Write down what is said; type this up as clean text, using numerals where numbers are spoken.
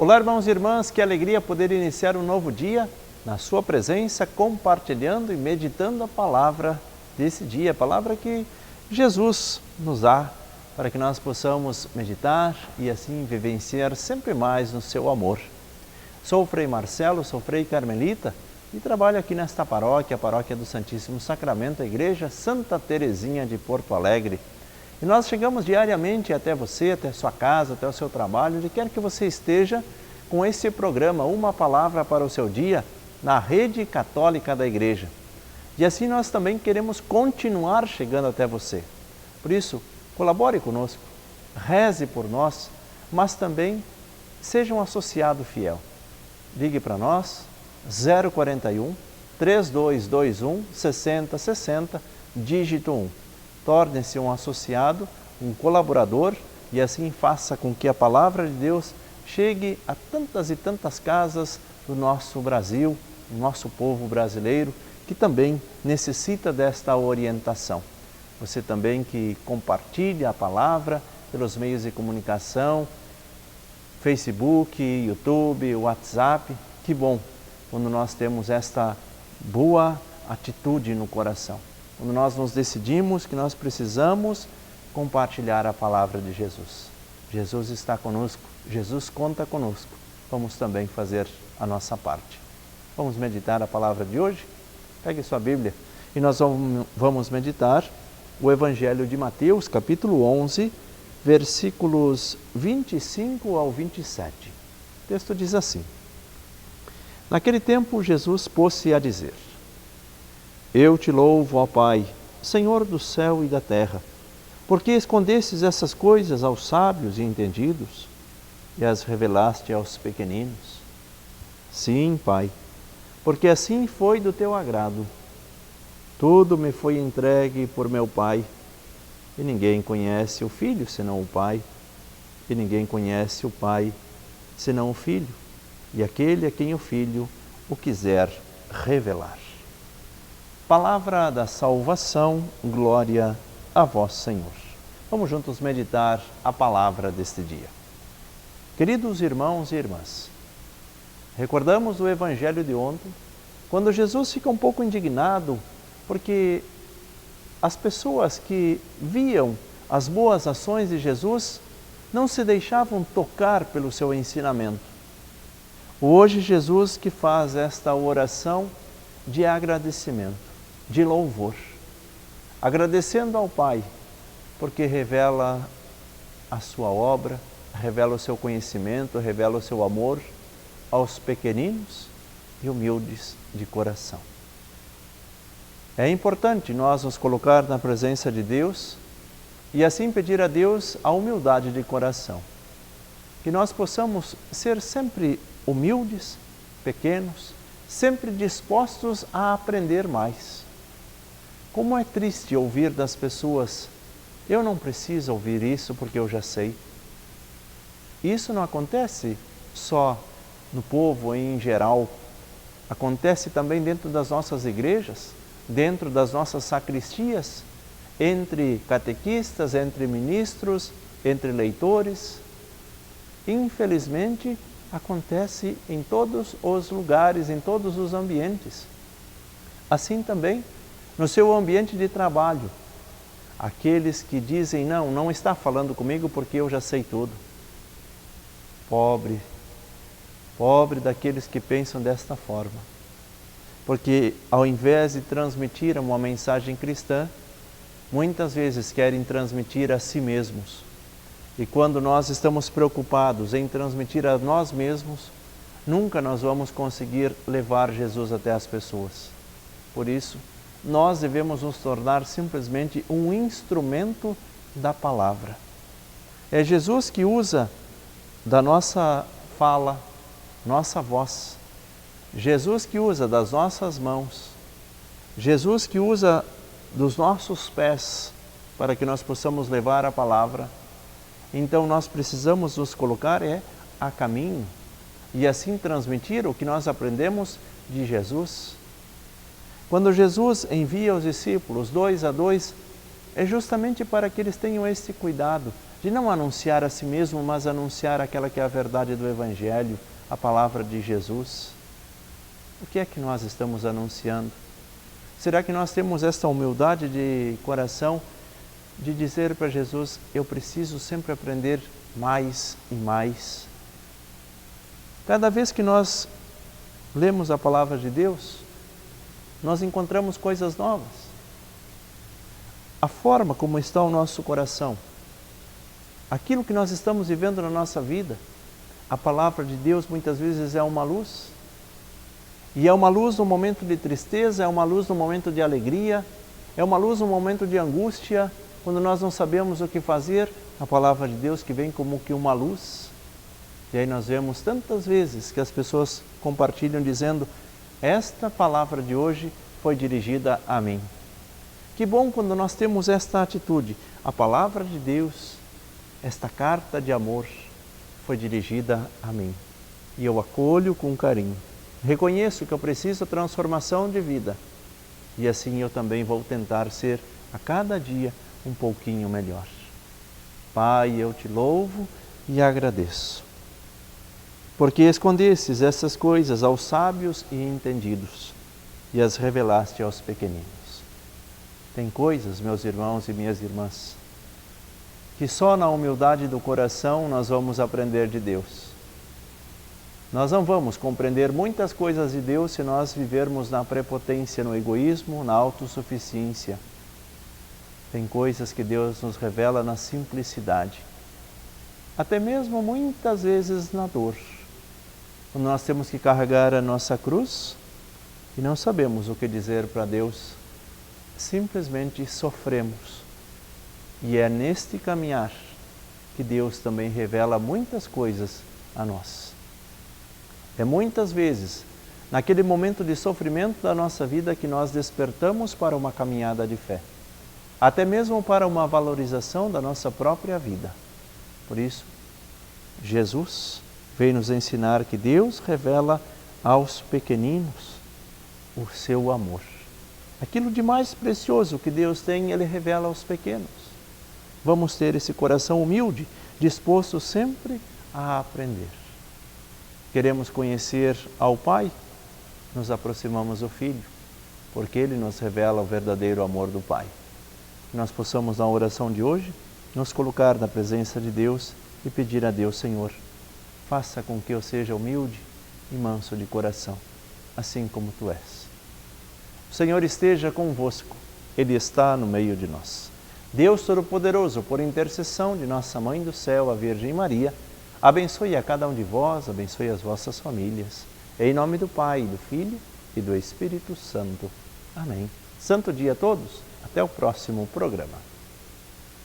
Olá, irmãos e irmãs, que alegria poder iniciar um novo dia na sua presença, compartilhando e meditando a palavra desse dia, a palavra que Jesus nos dá, para que nós possamos meditar e assim vivenciar sempre mais no seu amor. Sou o Frei Marcelo, sou Frei Carmelita e trabalho aqui nesta paróquia, a Paróquia do Santíssimo Sacramento, a Igreja Santa Teresinha de Porto Alegre. E nós chegamos diariamente até você, até a sua casa, até o seu trabalho, onde quer que você esteja, com esse programa, Uma Palavra para o Seu Dia, na Rede Católica da Igreja. E assim nós também queremos continuar chegando até você. Por isso, colabore conosco, reze por nós, mas também seja um associado fiel. Ligue para nós, 041 3221 6060, dígito 1. Torne-se um associado, um colaborador e assim faça com que a palavra de Deus chegue a tantas e tantas casas do nosso Brasil, do nosso povo brasileiro, que também necessita desta orientação. Você também que compartilha a palavra pelos meios de comunicação, Facebook, YouTube, WhatsApp, que bom quando nós temos esta boa atitude no coração. Quando nós nos decidimos que nós precisamos compartilhar a palavra de Jesus. Jesus está conosco, Jesus conta conosco. Vamos também fazer a nossa parte. Vamos meditar a palavra de hoje? Pegue sua Bíblia e nós vamos meditar o Evangelho de Mateus, capítulo 11, versículos 25 ao 27. O texto diz assim: Naquele tempo Jesus pôs-se a dizer: Eu te louvo, ó Pai, Senhor do céu e da terra, porque escondestes essas coisas aos sábios e entendidos e as revelaste aos pequeninos. Sim, Pai, porque assim foi do teu agrado. Tudo me foi entregue por meu Pai, e ninguém conhece o Filho senão o Pai, e ninguém conhece o Pai senão o Filho, e aquele a quem o Filho o quiser revelar. Palavra da salvação, glória a vós, Senhor. Vamos juntos meditar a palavra deste dia. Queridos irmãos e irmãs, recordamos o Evangelho de ontem, quando Jesus fica um pouco indignado, porque as pessoas que viam as boas ações de Jesus não se deixavam tocar pelo seu ensinamento. Hoje Jesus que faz esta oração de agradecimento, de louvor, agradecendo ao Pai, porque revela a sua obra, revela o seu conhecimento, revela o seu amor aos pequeninos e humildes de coração. É importante nós nos colocar na presença de Deus e assim pedir a Deus a humildade de coração. Que nós possamos ser sempre humildes, pequenos, sempre dispostos a aprender mais. Como é triste ouvir das pessoas: eu não preciso ouvir isso porque eu já sei. Isso não acontece só no povo em geral, acontece também dentro das nossas igrejas, dentro das nossas sacristias, entre catequistas, entre ministros, entre leitores. Infelizmente, acontece em todos os lugares, em todos os ambientes. Assim também no seu ambiente de trabalho. Aqueles que dizem: não está falando comigo porque eu já sei tudo. Pobre daqueles que pensam desta forma. Porque ao invés de transmitir uma mensagem cristã, muitas vezes querem transmitir a si mesmos. E quando nós estamos preocupados em transmitir a nós mesmos, nunca nós vamos conseguir levar Jesus até as pessoas. Por isso, nós devemos nos tornar simplesmente um instrumento da palavra. É Jesus que usa da nossa fala, nossa voz. Jesus que usa das nossas mãos. Jesus que usa dos nossos pés para que nós possamos levar a palavra. Então nós precisamos nos colocar a caminho e assim transmitir o que nós aprendemos de Jesus. Quando Jesus envia os discípulos 2 a 2, é justamente para que eles tenham este cuidado de não anunciar a si mesmo, mas anunciar aquela que é a verdade do Evangelho, a palavra de Jesus. O que é que nós estamos anunciando? Será que nós temos esta humildade de coração de dizer para Jesus, eu preciso sempre aprender mais e mais? Cada vez que nós lemos a palavra de Deus, nós encontramos coisas novas. A forma como está o nosso coração, aquilo que nós estamos vivendo na nossa vida, a palavra de Deus muitas vezes é uma luz. E é uma luz no momento de tristeza, é uma luz no momento de alegria, é uma luz no momento de angústia, quando nós não sabemos o que fazer, a palavra de Deus que vem como que uma luz. E aí nós vemos tantas vezes que as pessoas compartilham dizendo, esta palavra de hoje foi dirigida a mim. Que bom quando nós temos esta atitude, a palavra de Deus, esta carta de amor foi dirigida a mim. E eu acolho com carinho. Reconheço que eu preciso de transformação de vida. E assim eu também vou tentar ser a cada dia um pouquinho melhor. Pai, eu te louvo e agradeço, porque escondestes essas coisas aos sábios e entendidos e as revelaste aos pequeninos. Tem coisas, meus irmãos e minhas irmãs, que só na humildade do coração nós vamos aprender de Deus. Nós não vamos compreender muitas coisas de Deus se nós vivermos na prepotência, no egoísmo, na autossuficiência. Tem coisas que Deus nos revela na simplicidade, até mesmo muitas vezes na dor. Quando nós temos que carregar a nossa cruz e não sabemos o que dizer para Deus, simplesmente sofremos. E é neste caminhar que Deus também revela muitas coisas a nós. É muitas vezes, naquele momento de sofrimento da nossa vida, que nós despertamos para uma caminhada de fé, até mesmo para uma valorização da nossa própria vida. Por isso, Jesus veio nos ensinar que Deus revela aos pequeninos o seu amor. Aquilo de mais precioso que Deus tem, Ele revela aos pequenos. Vamos ter esse coração humilde, disposto sempre a aprender. Queremos conhecer ao Pai, nos aproximamos do Filho, porque Ele nos revela o verdadeiro amor do Pai. Que nós possamos, na oração de hoje, nos colocar na presença de Deus e pedir a Deus, Senhor, faça com que eu seja humilde e manso de coração, assim como Tu és. O Senhor esteja convosco, Ele está no meio de nós. Deus Todo-Poderoso, por intercessão de nossa Mãe do Céu, a Virgem Maria, abençoe a cada um de vós, abençoe as vossas famílias. Em nome do Pai, do Filho e do Espírito Santo. Amém. Santo dia a todos. Até o próximo programa.